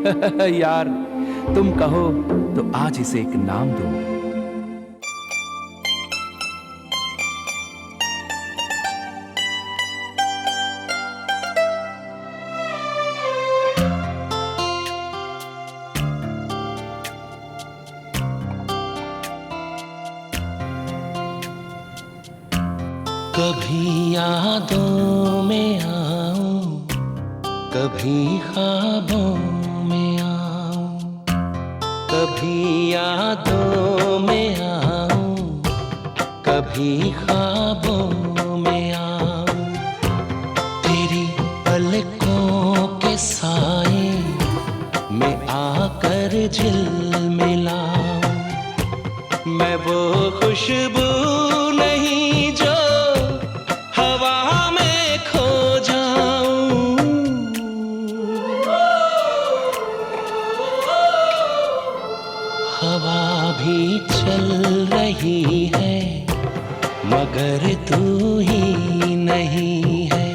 यार, तुम कहो तो आज इसे एक नाम दूं। कभी यादों में आऊं, कभी ख्वाबों में आऊं, कभी यादों में आऊं, कभी ख्वाबों में आऊं। तेरी पलकों के साए में आकर झिलमिलाऊं। मैं वो खुशबू नहीं जो हवा में खो जाऊं। हवा भी चल रही है मगर तू ही नहीं है।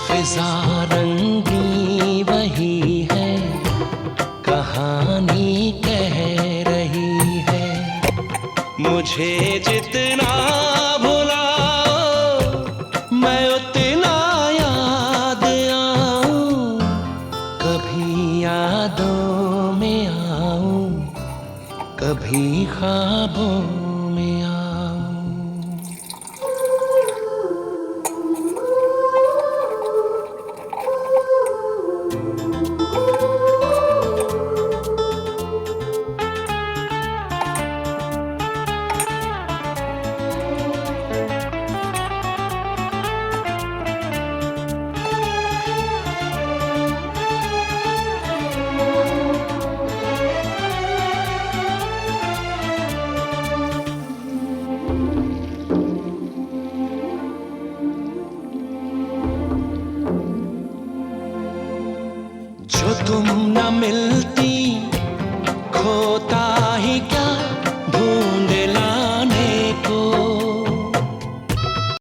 फिजा रंगी वही है, कहानी कह रही है। मुझे जितना भुलाओ मैं उतना याद आऊं। कभी यादों में आऊं, कभी ख्वाबों में आऊं। जो तुम न मिलती खोता ही